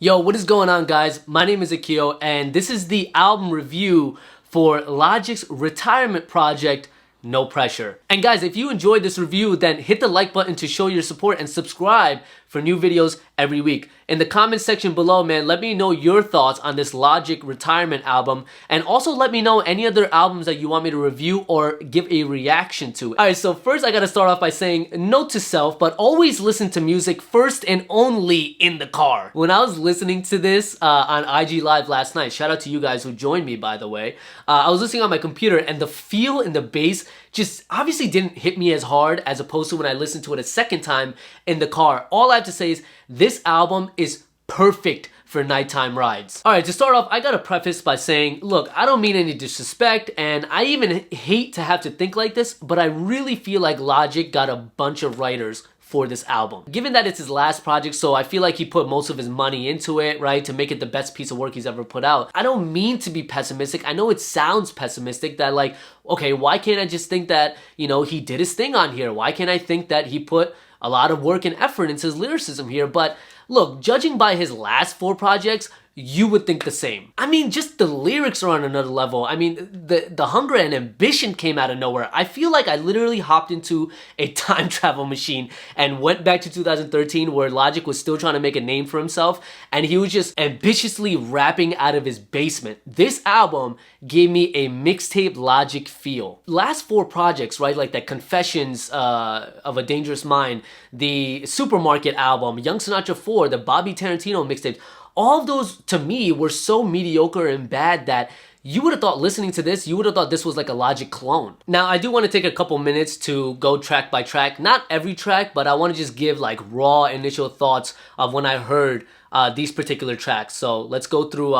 Yo, what is going on, guys? My name is Akhil, and this is the album review for Logic's retirement project, No Pressure. And guys, if you enjoyed this review, then hit the like button to show your support and subscribe for new videos every week. In the comment section below, man, let me know your thoughts on this Logic retirement album, and also let me know any other albums that you want me to review or give a reaction to. Alright, so first I gotta start off by saying, note to self, but always listen to music first and only in the car. When I was listening to this on IG Live last night, shout out to you guys who joined me, by the way, I was listening on my computer, and the feel and the bass just obviously didn't hit me as hard as opposed to when I listened to it a second time in the car. All I have to say is this album is perfect for nighttime rides. Alright, to start off, I gotta preface by saying, look, I don't mean any disrespect, and I even hate to have to think like this, but I really feel like Logic got a bunch of writers for this album. Given that it's his last project, so I feel like he put most of his money into it, right, to make it the best piece of work he's ever put out. I don't mean to be pessimistic. I know it sounds pessimistic that like, okay, why can't I just think that, you know, he did his thing on here? Why can't I think that he put a lot of work and effort into his lyricism here? But look, judging by his last 4 projects, you would think the same. I mean, just the lyrics are on another level. I mean, the hunger and ambition came out of nowhere. I feel like I literally hopped into a time travel machine and went back to 2013 where Logic was still trying to make a name for himself, and he was just ambitiously rapping out of his basement. This album gave me a mixtape Logic feel. Last 4 projects, right, like that Confessions of a Dangerous Mind, the Supermarket album, Young Sinatra 4, the Bobby Tarantino mixtapes, all of those, to me, were so mediocre and bad that you would have thought listening to this, you would have thought this was like a Logic clone. Now, I do want to take a couple minutes to go track by track. Not every track, but I want to just give like raw initial thoughts of when I heard these particular tracks. So let's go through,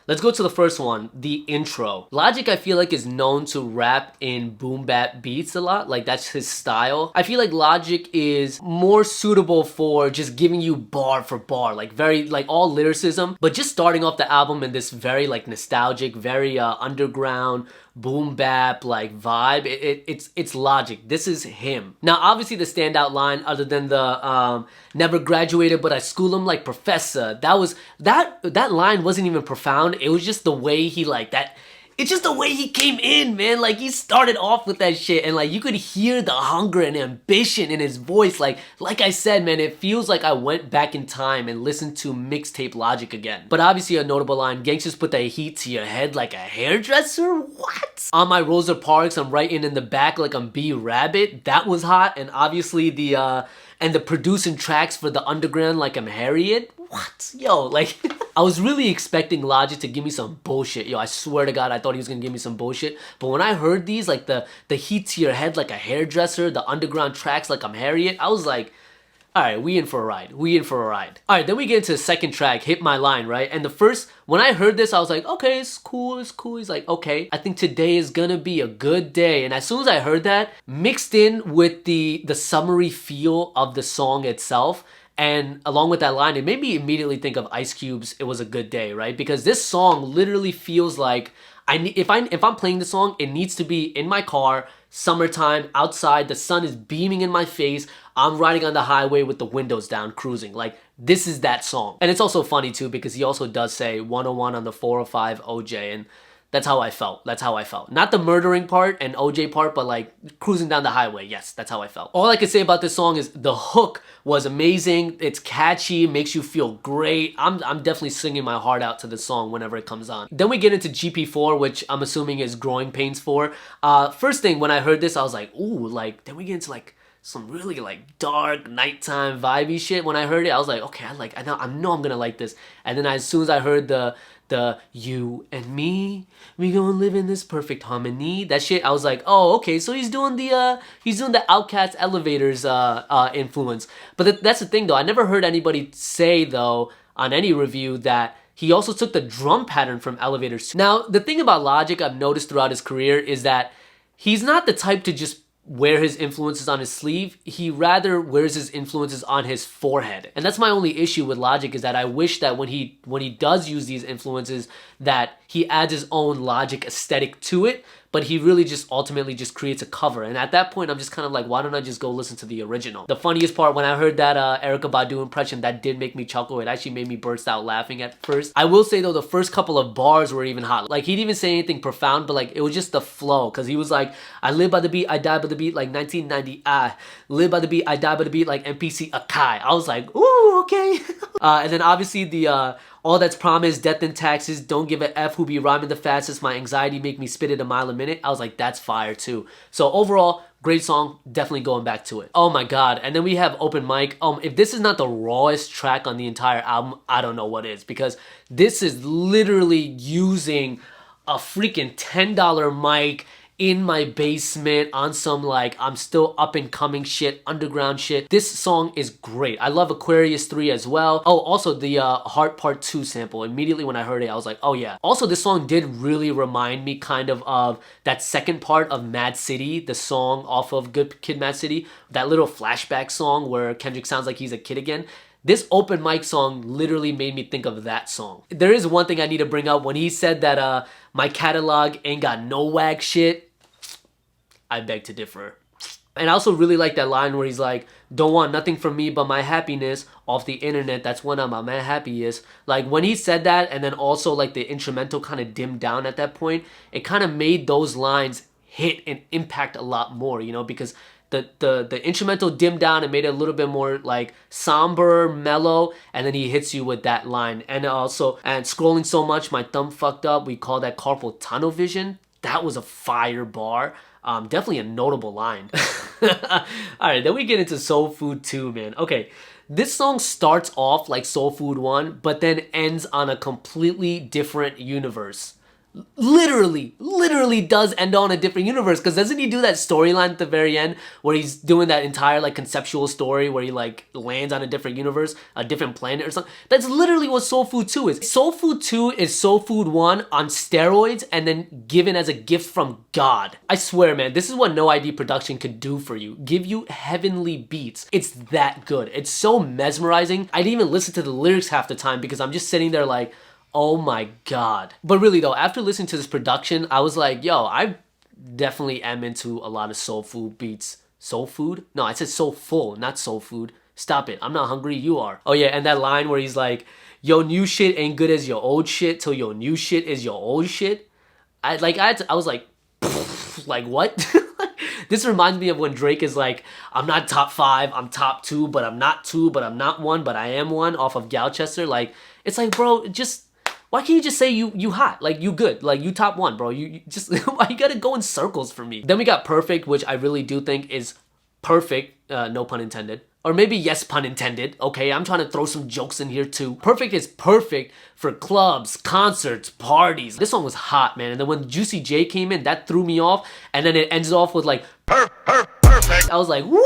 let's go to the first one, the intro. Logic, I feel like, is known to rap in boom bap beats a lot. Like, that's his style. I feel like Logic is more suitable for just giving you bar for bar, like very, like all lyricism, but just starting off the album in this very like nostalgic, very underground, boom bap like vibe. It's Logic. This is him. Now, obviously the standout line, other than the never graduated but I school him like professor, that line wasn't even profound. It was just the way he like that. It's just the way he came in, man. Like, he started off with that shit, and like you could hear the hunger and ambition in his voice. Like I said, man, it feels like I went back in time and listened to mixtape Logic again. But obviously a notable line, gangsters put that heat to your head like a hairdresser? What? On my Rosa Parks, I'm writing in the back like I'm B Rabbit. That was hot. And obviously the producing tracks for the underground like I'm Harriet. What? Yo, like, I was really expecting Logic to give me some bullshit. Yo, I swear to God, I thought he was gonna give me some bullshit. But when I heard these, like the heat to your head like a hairdresser, the underground tracks like I'm Harriet, I was like, alright, we in for a ride. We in for a ride. Alright, then we get into the second track, Hit My Line, right? And the first, when I heard this, I was like, okay, it's cool, it's cool. He's like, okay, I think today is gonna be a good day. And as soon as I heard that, mixed in with the summery feel of the song itself, and along with that line, it made me immediately think of Ice Cube's It Was a Good Day, right? Because this song literally feels like, if I'm playing the song, it needs to be in my car, summertime, outside, the sun is beaming in my face, I'm riding on the highway with the windows down, cruising. Like, this is that song. And it's also funny too, because he also does say 101 on the 405 OJ, and that's how I felt. That's how I felt. Not the murdering part and OJ part, but like cruising down the highway. Yes, that's how I felt. All I can say about this song is the hook was amazing. It's catchy, makes you feel great. I'm definitely singing my heart out to the song whenever it comes on. Then we get into GP4, which I'm assuming is Growing Pains 4. First thing, when I heard this, I was like, ooh, like, then we get into like some really like dark nighttime vibey shit. When I heard it, I was like, okay, I know I'm gonna like this. And then as soon as I heard the you and me, we gonna live in this perfect harmony, that shit, I was like, oh, okay, so he's doing the Outkast Elevators influence. But that's the thing though, I never heard anybody say though on any review that he also took the drum pattern from Elevators too. Now, the thing about Logic I've noticed throughout his career is that he's not the type to just wear his influences on his sleeve. He rather wears his influences on his forehead. And that's my only issue with Logic, is that I wish that when he does use these influences, that he adds his own Logic aesthetic to it. but he really just ultimately just creates a cover. And at that point, I'm just kind of like, why don't I just go listen to the original? The funniest part, when I heard that Erykah Badu impression, that did make me chuckle. It actually made me burst out laughing at first. I will say though, the first couple of bars were even hot. Like, he didn't even say anything profound, but like, it was just the flow. Cause he was like, I live by the beat, I die by the beat, like 1990, I live by the beat, I die by the beat, like MPC Akai. I was like, ooh, okay. And then obviously the, all that's promised, death and taxes, don't give a F who be rhyming the fastest, my anxiety make me spit it a mile a minute. I was like, that's fire too. So overall, great song, definitely going back to it. Oh my god, and then we have Open Mic. If this is not the rawest track on the entire album, I don't know what is, because this is literally using a freaking $10 mic in my basement on some like I'm still up and coming shit, underground shit. This song is great. I love Aquarius 3 as well. Oh, also the Heart Part 2 sample. Immediately when I heard it, I was like, oh yeah. Also, this song did really remind me kind of that second part of Mad City, the song off of Good Kid, Mad City, that little flashback song where Kendrick sounds like he's a kid again. This Open Mic song literally made me think of that song. There is one thing I need to bring up. When he said that my catalog ain't got no wag shit, I beg to differ. And I also really like that line where he's like, don't want nothing from me but my happiness off the internet, that's when I'm at my happiest. Like, when he said that, and then also like the instrumental kind of dimmed down at that point, it kind of made those lines hit and impact a lot more, you know, because the instrumental dimmed down and made it a little bit more like somber, mellow, and then he hits you with that line. And also, and scrolling so much, my thumb fucked up, we call that carpal tunnel vision. That was a fire bar. Definitely a notable line. Alright, then we get into Soul Food 2, man. Okay, this song starts off like Soul Food 1, but then ends on a completely different universe. Literally does end on a different universe, because doesn't he do that storyline at the very end where he's doing that entire like conceptual story where he like lands on a different universe, a different planet or something? That's literally what Soul Food 2 is. Soul Food 2 is Soul Food 1 on steroids and then given as a gift from God. I swear, man, this is what No ID production could do for you. Give you heavenly beats. It's that good. It's so mesmerizing. I didn't even listen to the lyrics half the time because I'm just sitting there like, oh my god. But really though, after listening to this production, I was like, yo, I definitely am into a lot of soul food beats. Soul food? No, I said soulful, not soul food. Stop it. I'm not hungry, you are. Oh yeah, and that line where he's like, yo, new shit ain't good as your old shit till your new shit is your old shit. I was like, like what? This reminds me of when Drake is like, I'm not top 5, I'm top 2, but I'm not 2, but I'm not 1, but I am 1 off of Galchester. Like, it's like, bro, just, why can't you just say you hot? Like, you good. Like, you top 1, bro. You just, why you gotta go in circles for me? Then we got Perfect, which I really do think is perfect. No pun intended. Or maybe yes pun intended. Okay, I'm trying to throw some jokes in here too. Perfect is perfect for clubs, concerts, parties. This one was hot, man. And then when Juicy J came in, that threw me off. And then it ends off with like, perfect. I was like, woo!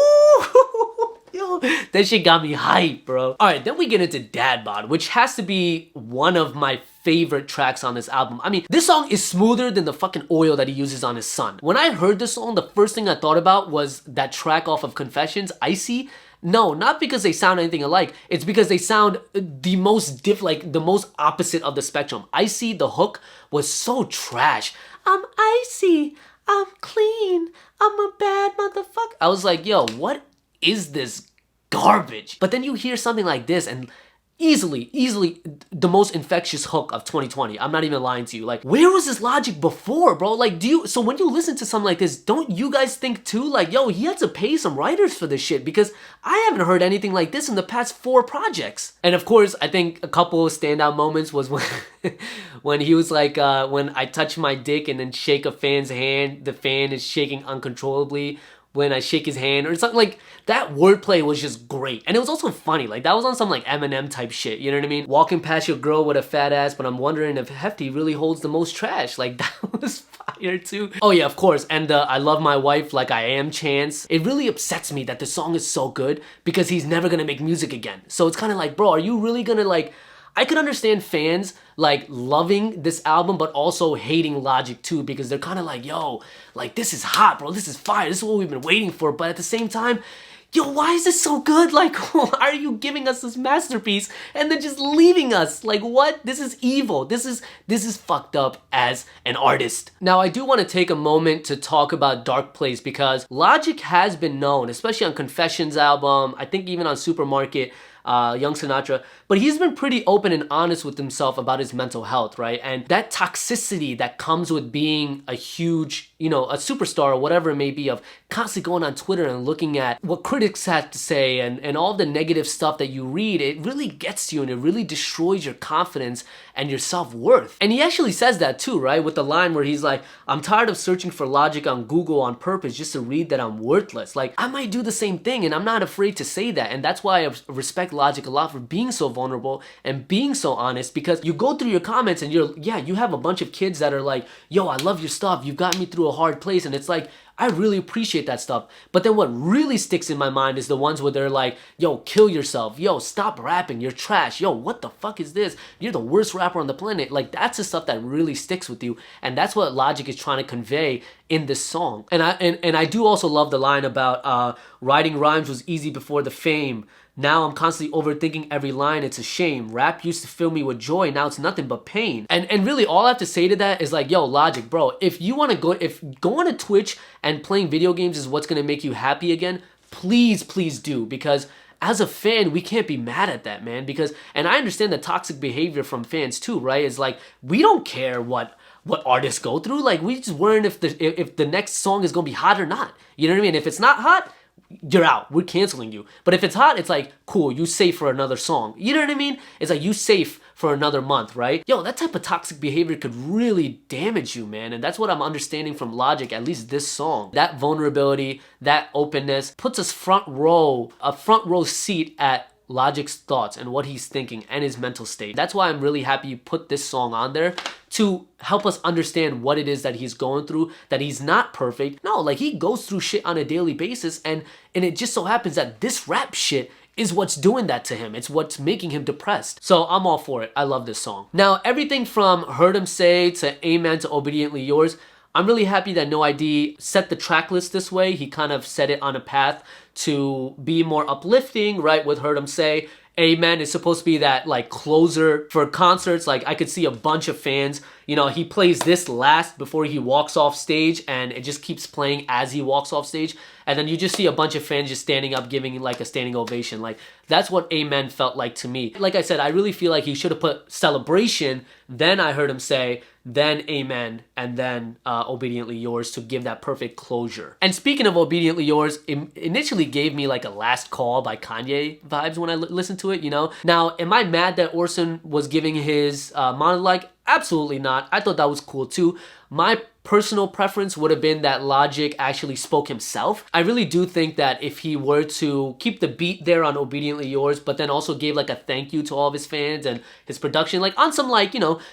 Yo, that shit got me hyped, bro. Alright, then we get into Dad Bod, which has to be one of my favorite tracks on this album. I mean, this song is smoother than the fucking oil that he uses on his son. When I heard this song, the first thing I thought about was that track off of Confessions, Icy. No, not because they sound anything alike. It's because they sound the most the most opposite of the spectrum. Icy, the hook, was so trash. I'm icy, I'm clean, I'm a bad motherfucker. I was like, yo, what is this garbage? But then you hear something like this and easily the most infectious hook of 2020. I'm not even lying to you. Like, where was this logic before, bro? Like, so when you listen to something like this, don't you guys think too, like, yo, he had to pay some writers for this shit? Because I haven't heard anything like this in the past 4 projects. And of course, I think a couple of standout moments was when when he was like, when I touch my dick and then shake a fan's hand, the fan is shaking uncontrollably when I shake his hand, or something. Like, that wordplay was just great. And it was also funny. Like, that was on some like Eminem type shit, you know what I mean? Walking past your girl with a fat ass, but I'm wondering if Hefty really holds the most trash. Like, that was fire too. Oh yeah, of course. And I Love My Wife Like I Am chance. It really upsets me that the song is so good because he's never gonna make music again. So it's kind of like, bro, are you really gonna like... I could understand fans like loving this album but also hating Logic too, because they're kind of like, yo, like, this is hot, bro, this is fire, this is what we've been waiting for. But at the same time, yo, why is this so good? Like, why are you giving us this masterpiece and then just leaving us? Like, what? This is evil. This is fucked up as an artist. Now, I do want to take a moment to talk about Dark Place because Logic has been known, especially on Confessions album, I think even on Supermarket, Young Sinatra, but he's been pretty open and honest with himself about his mental health, right? And that toxicity that comes with being a huge, a superstar or whatever it may be, of constantly going on Twitter and looking at what critics have to say and all the negative stuff that you read, it really gets to you and it really destroys your confidence and your self-worth. And he actually says that too, right? With the line where he's like, I'm tired of searching for logic on Google on purpose just to read that I'm worthless. Like, I might do the same thing and I'm not afraid to say that. And that's why I respect Logic a lot for being so vulnerable and being so honest, because you go through your comments and you have a bunch of kids that are like, yo, I love your stuff. You've got me through a hard place. And it's like, I really appreciate that stuff. But then what really sticks in my mind is the ones where they're like, yo, kill yourself. Yo, stop rapping. You're trash. Yo, what the fuck is this? You're the worst rapper on the planet. Like, that's the stuff that really sticks with you. And that's what Logic is trying to convey in this song. And I do also love the line about writing rhymes was easy before the fame. Now I'm constantly overthinking every line, it's a shame. Rap used to fill me with joy, now it's nothing but pain. And really all I have to say to that is like, yo, Logic, bro, if you wanna if going to Twitch and playing video games is what's gonna make you happy again, please do, because as a fan, we can't be mad at that, man, because, and I understand the toxic behavior from fans too, right? It's like, we don't care what artists go through, like, we just worrying if the next song is gonna be hot or not. You know what I mean? If it's not hot, you're out. We're canceling you. But if it's hot, it's like, cool, you safe for another song. You know what I mean? It's like, you safe for another month, right? Yo, that type of toxic behavior could really damage you, man. And that's what I'm understanding from Logic, at least this song. That vulnerability, that openness puts us a front row seat at Logic's thoughts and what he's thinking and his mental state. That's why I'm really happy you put this song on there, to help us understand what it is that he's going through, that he's not perfect. No, like, he goes through shit on a daily basis, and it just so happens that this rap shit is what's doing that to him. It's what's making him depressed. So I'm all for it. I love this song. Now, everything from Heard Him Say to Amen to Obediently Yours, I'm really happy that No ID set the track list this way. He kind of set it on a path to be more uplifting, right? With Heard Him Say. Amen is supposed to be that like closer for concerts. Like, I could see a bunch of fans, he plays this last before he walks off stage, and it just keeps playing as he walks off stage. And then you just see a bunch of fans just standing up, giving like a standing ovation. Like, that's what Amen felt like to me. Like I said, I really feel like he should have put Celebration, then I Heard Him Say, then Amen, and then Obediently Yours to give that perfect closure. And speaking of Obediently Yours, it initially gave me like a Last Call by Kanye vibes when I listened to it, Now, am I mad that Orson was giving his monologue? Absolutely not. I thought that was cool too. My personal preference would have been that Logic actually spoke himself. I really do think that if he were to keep the beat there on Obediently Yours, but then also gave like a thank you to all of his fans and his production, like on some like,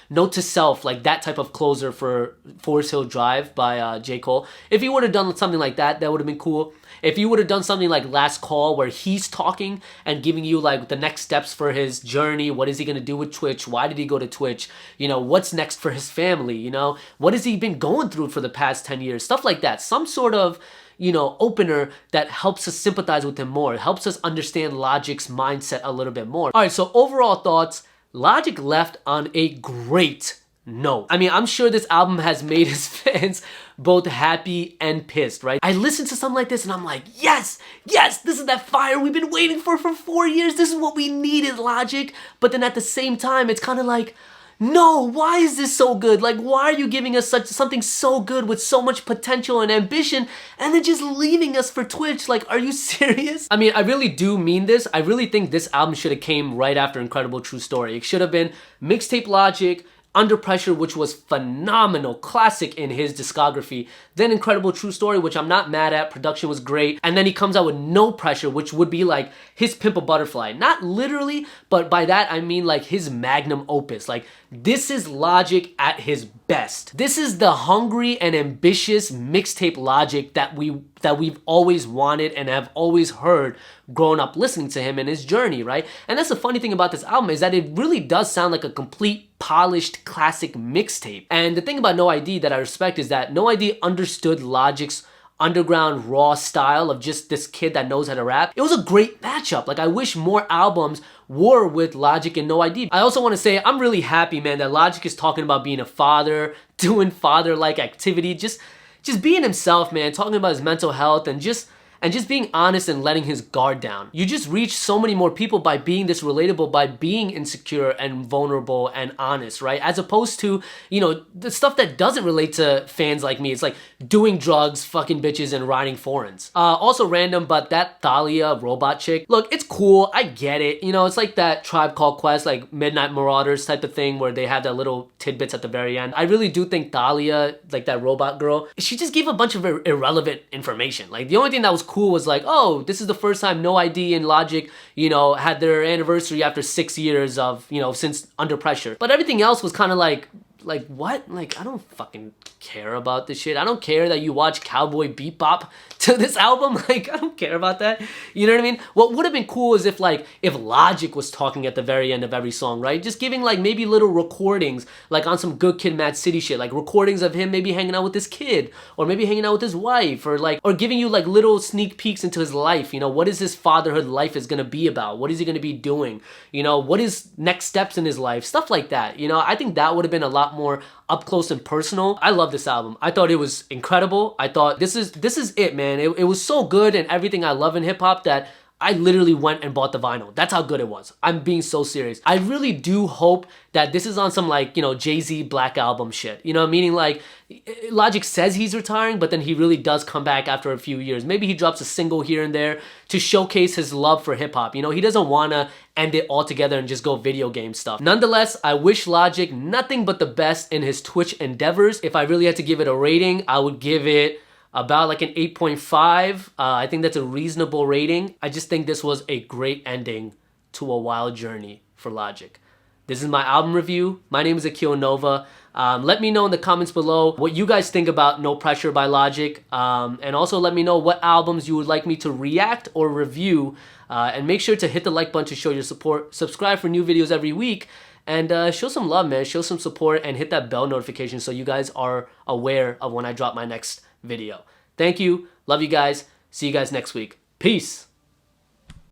note to self, like that type of closer for Forest Hill Drive by J. Cole. If he would have done something like that, that would have been cool. If you would have done something like Last Call, where he's talking and giving you like the next steps for his journey, what is he going to do with Twitch? Why did he go to Twitch? What's next for his family? What has he been going through for the past 10 years? Stuff like that. Some sort of, opener that helps us sympathize with him more, helps us understand Logic's mindset a little bit more. All right, so overall thoughts, Logic left on a great note. I mean, I'm sure this album has made his fans both happy and pissed, right? I listen to something like this and I'm like, yes, this is that fire we've been waiting for 4 years. This is what we needed, Logic. But then at the same time, it's kind of like, no, why is this so good? Like, why are you giving us something so good with so much potential and ambition and then just leaving us for Twitch? Like, are you serious? I mean, I really do mean this. I really think this album should have came right after Incredible True Story. It should have been Mixtape Logic, Under Pressure, which was phenomenal, classic in his discography. Then Incredible True Story, which I'm not mad at, production was great. And then he comes out with No Pressure, which would be like his Pimp a Butterfly. Not literally, but by that I mean like his magnum opus. Like, this is Logic at his best. This is the hungry and ambitious mixtape Logic that we've always wanted and have always heard growing up listening to him and his journey, right? And that's the funny thing about this album, is that it really does sound like a complete polished classic mixtape. And the thing about No ID that I respect is that No ID understood Logic's underground raw style of just this kid that knows how to rap. It was a great matchup. Like, I wish more albums were with Logic and No ID. I also want to say I'm really happy, man, that Logic is talking about being a father, doing father-like activity, just being himself, man, talking about his mental health and just being honest and letting his guard down. You just reach so many more people by being this relatable, by being insecure and vulnerable and honest, right? As opposed to, you know, the stuff that doesn't relate to fans like me. It's like doing drugs, fucking bitches, and riding foreigns. Also random, but that Thalia robot chick, look, it's cool, I get it. You know, it's like that Tribe Called Quest, like Midnight Marauders type of thing where they have that little tidbits at the very end. I really do think Thalia, like that robot girl, she just gave a bunch of irrelevant information. Like, the only thing that was cool was like, oh, this is the first time No ID and Logic, you know, had their anniversary after 6 years of, you know, since Under Pressure. But everything else was kind of like what? Like, I don't fucking care about this shit. I don't care that you watch Cowboy Bebop to this album. Like, I don't care about that. You know what I mean? What would have been cool is if Logic was talking at the very end of every song, right? Just giving like maybe little recordings, like on some Good Kid, Mad City shit, like recordings of him maybe hanging out with his kid, or maybe hanging out with his wife, or giving you like little sneak peeks into his life. You know, what is his fatherhood life is gonna be about? What is he gonna be doing? You know, what is next steps in his life? Stuff like that. You know, I think that would have been a lot more up close and personal. I love this album. I thought it was incredible. I thought this is it, man. It was so good and everything I love in hip hop that I literally went and bought the vinyl. That's how good it was. I'm being so serious. I really do hope that this is on some like, you know, Jay-Z Black Album shit. You know, meaning like Logic says he's retiring, but then he really does come back after a few years. Maybe he drops a single here and there to showcase his love for hip hop. You know, he doesn't want to end it all together and just go video game stuff. Nonetheless, I wish Logic nothing but the best in his Twitch endeavors. If I really had to give it a rating, I would give it about like an 8.5. I think that's a reasonable rating. I just think this was a great ending to a wild journey for Logic. This is my album review. My name is Akhil Nova. Let me know in the comments below what you guys think about No Pressure by Logic. And also let me know what albums you would like me to react or review. And make sure to hit the like button to show your support. Subscribe for new videos every week. And show some love, man. Show some support and hit that bell notification so you guys are aware of when I drop my next video. Thank you. Love you guys. See you guys next week. Peace.